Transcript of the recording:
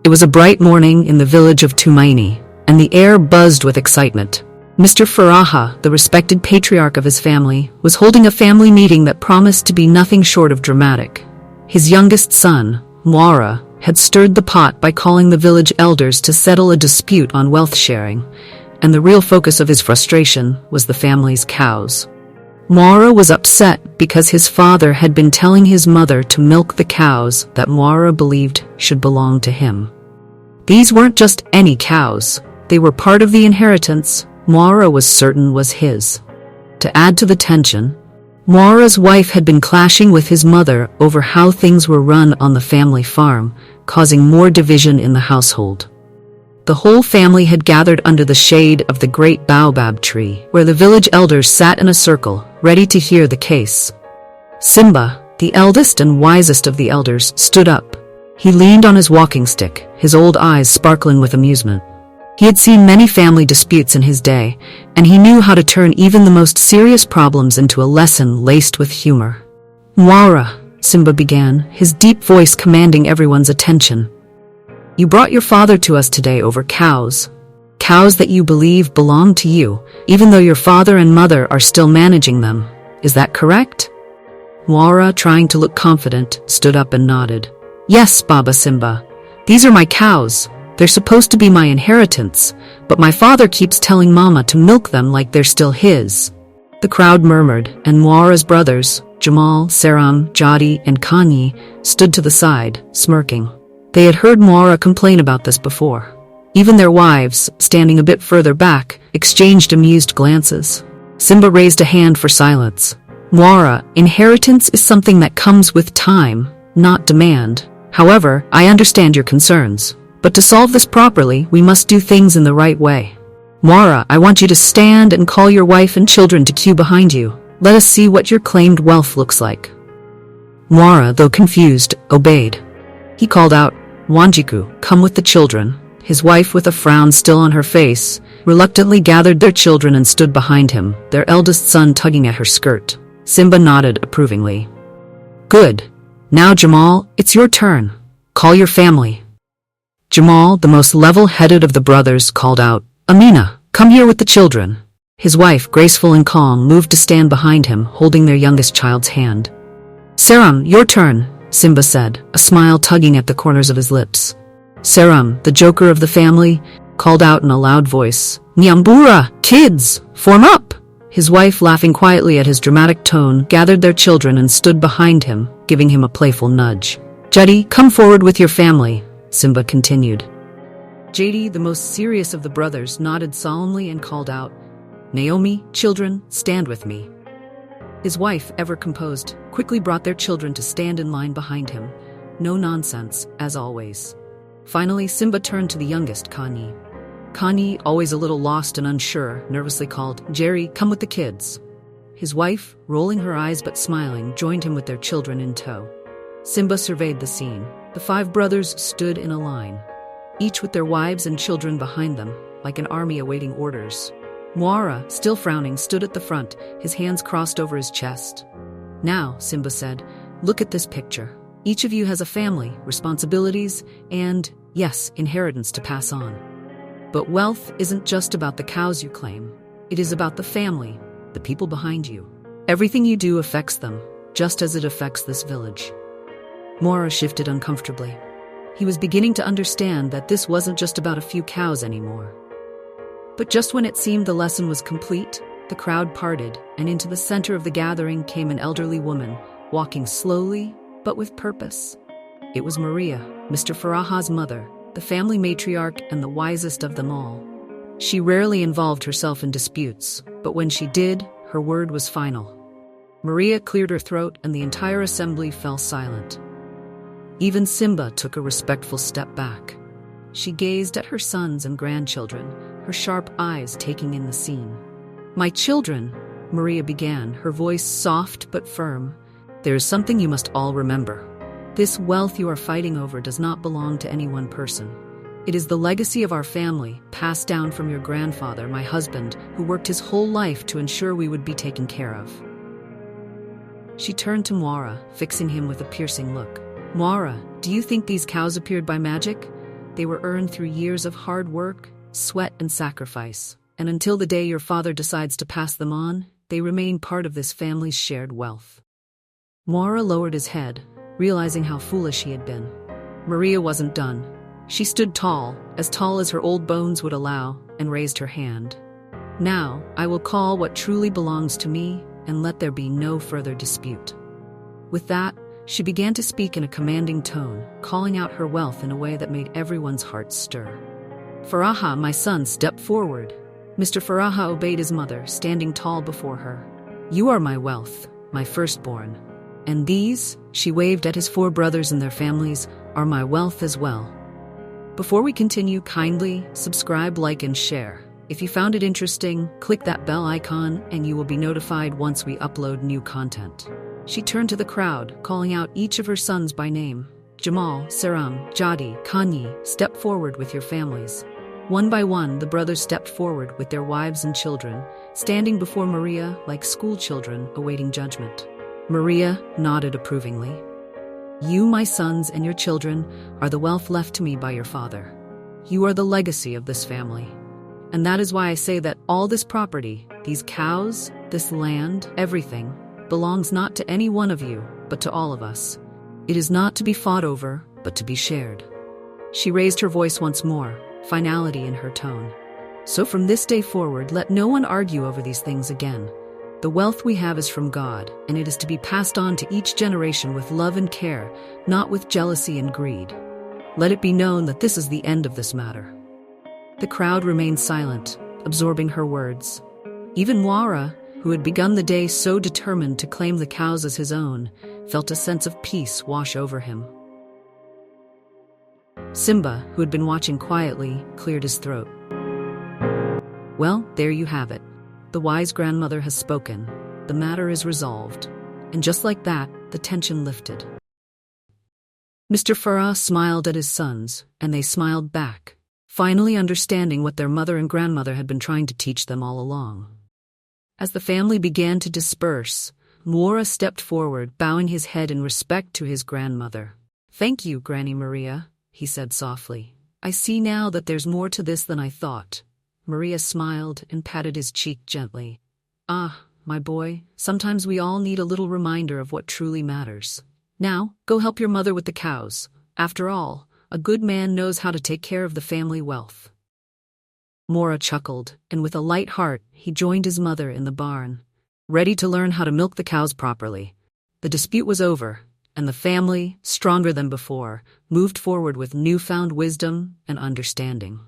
It was a bright morning in the village of Tumaini, and the air buzzed with excitement. Mr. Faraha, the respected patriarch of his family, was holding a family meeting that promised to be nothing short of dramatic. His youngest son, Mwaura, had stirred the pot by calling the village elders to settle a dispute on wealth sharing, and the real focus of his frustration was the family's cows. Mwaura was upset because his father had been telling his mother to milk the cows that Mwaura believed should belong to him. These weren't just any cows. They were part of the inheritance Mwaura was certain was his. To add to the tension, Mwaura's wife had been clashing with his mother over how things were run on the family farm, causing more division in the household. The whole family had gathered under the shade of the great baobab tree, where the village elders sat in a circle, ready to hear the case. Simba, the eldest and wisest of the elders, stood up. He leaned on his walking stick, his old eyes sparkling with amusement. He had seen many family disputes in his day, and he knew how to turn even the most serious problems into a lesson laced with humor. "Mwaura," Simba began, his deep voice commanding everyone's attention. "You brought your father to us today over cows. Cows that you believe belong to you, even though your father and mother are still managing them. Is that correct?" Mwaura, trying to look confident, stood up and nodded. "Yes, Baba Simba. These are my cows. They're supposed to be my inheritance, but my father keeps telling Mama to milk them like they're still his." The crowd murmured, and Mwaura's brothers, Jamal, Saram, Jadi, and Kanyi, stood to the side, smirking. They had heard Mwaura complain about this before. Even their wives, standing a bit further back, exchanged amused glances. Simba raised a hand for silence. "Mwaura, inheritance is something that comes with time, not demand. However, I understand your concerns. But to solve this properly, we must do things in the right way. Mwaura, I want you to stand and call your wife and children to queue behind you. Let us see what your claimed wealth looks like." Mwaura, though confused, obeyed. He called out, "Wanjiku, come with the children." His wife, with a frown still on her face, reluctantly gathered their children and stood behind him, their eldest son tugging at her skirt. Simba nodded approvingly. "Good. Now, Jamal, it's your turn. Call your family." Jamal, the most level-headed of the brothers, called out, "Amina, come here with the children." His wife, graceful and calm, moved to stand behind him, holding their youngest child's hand. "Saram, your turn," Simba said, a smile tugging at the corners of his lips. Saram, the joker of the family, called out in a loud voice, "Nyambura, kids, form up!" His wife, laughing quietly at his dramatic tone, gathered their children and stood behind him, giving him a playful nudge. "Jadi, come forward with your family," Simba continued. Jadi, the most serious of the brothers, nodded solemnly and called out, "Naomi, children, stand with me." His wife, ever composed, quickly brought their children to stand in line behind him. No nonsense, as always. Finally, Simba turned to the youngest, Kanyi. Kanyi, always a little lost and unsure, nervously called, "Jerry, come with the kids." His wife, rolling her eyes but smiling, joined him with their children in tow. Simba surveyed the scene. The 5 brothers stood in a line, each with their wives and children behind them, like an army awaiting orders. Mwaura, still frowning, stood at the front, his hands crossed over his chest. "Now," Simba said, "look at this picture. Each of you has a family, responsibilities, and, yes, inheritance to pass on. But wealth isn't just about the cows you claim. It is about the family, the people behind you. Everything you do affects them, just as it affects this village." Mwaura shifted uncomfortably. He was beginning to understand that this wasn't just about a few cows anymore. But just when it seemed the lesson was complete, the crowd parted, and into the center of the gathering came an elderly woman, walking slowly, but with purpose. It was Maria, Mr. Faraha's mother, the family matriarch and the wisest of them all. She rarely involved herself in disputes, but when she did, her word was final. Maria cleared her throat, and the entire assembly fell silent. Even Simba took a respectful step back. She gazed at her sons and grandchildren, her sharp eyes taking in the scene. "My children," Maria began, her voice soft but firm, "there is something you must all remember. This wealth you are fighting over does not belong to any one person. It is the legacy of our family, passed down from your grandfather, my husband, who worked his whole life to ensure we would be taken care of." She turned to Mwaura, fixing him with a piercing look. "Mwaura, do you think these cows appeared by magic? They were earned through years of hard work, sweat, and sacrifice. And until the day your father decides to pass them on, they remain part of this family's shared wealth. Mwaura lowered his head, realizing how foolish he had been. Maria wasn't done. She stood tall as her old bones would allow, and raised her hand. Now, I will call what truly belongs to me, and let there be no further dispute. With that, she began to speak in a commanding tone, calling out her wealth in a way that made everyone's heart stir. Faraha, my son, stepped forward. Mr. Faraha obeyed his mother, standing tall before her. You are my wealth, my firstborn. And these, she waved at his 4 brothers and their families, are my wealth as well. Before we continue, kindly subscribe, like, and share. If you found it interesting, click that bell icon and you will be notified once we upload new content. She turned to the crowd, calling out each of her sons by name. Jamal, Saram, Jadi, Kanyi, step forward with your families. One by one, the brothers stepped forward with their wives and children, standing before Maria like school children awaiting judgment. Maria nodded approvingly. You, my sons, and your children are the wealth left to me by your father. You are the legacy of this family. And that is why I say that all this property, these cows, this land, everything, belongs not to any one of you, but to all of us. It is not to be fought over, but to be shared. She raised her voice once more, finality in her tone. So from this day forward, let no one argue over these things again. The wealth we have is from God, and it is to be passed on to each generation with love and care, not with jealousy and greed. Let it be known that this is the end of this matter. The crowd remained silent, absorbing her words. Even Mwaura, who had begun the day so determined to claim the cows as his own, felt a sense of peace wash over him. Simba, who had been watching quietly, cleared his throat. Well, there you have it. The wise grandmother has spoken. The matter is resolved. And just like that, the tension lifted. Mr. Faraha smiled at his sons, and they smiled back, finally understanding what their mother and grandmother had been trying to teach them all along. As the family began to disperse, Mwaura stepped forward, bowing his head in respect to his grandmother. Thank you, Granny Maria, he said softly. I see now that there's more to this than I thought. Maria smiled and patted his cheek gently. Ah, my boy, sometimes we all need a little reminder of what truly matters. Now, go help your mother with the cows. After all, a good man knows how to take care of the family wealth. Mwaura chuckled, and with a light heart, he joined his mother in the barn, ready to learn how to milk the cows properly. The dispute was over, and the family, stronger than before, moved forward with newfound wisdom and understanding.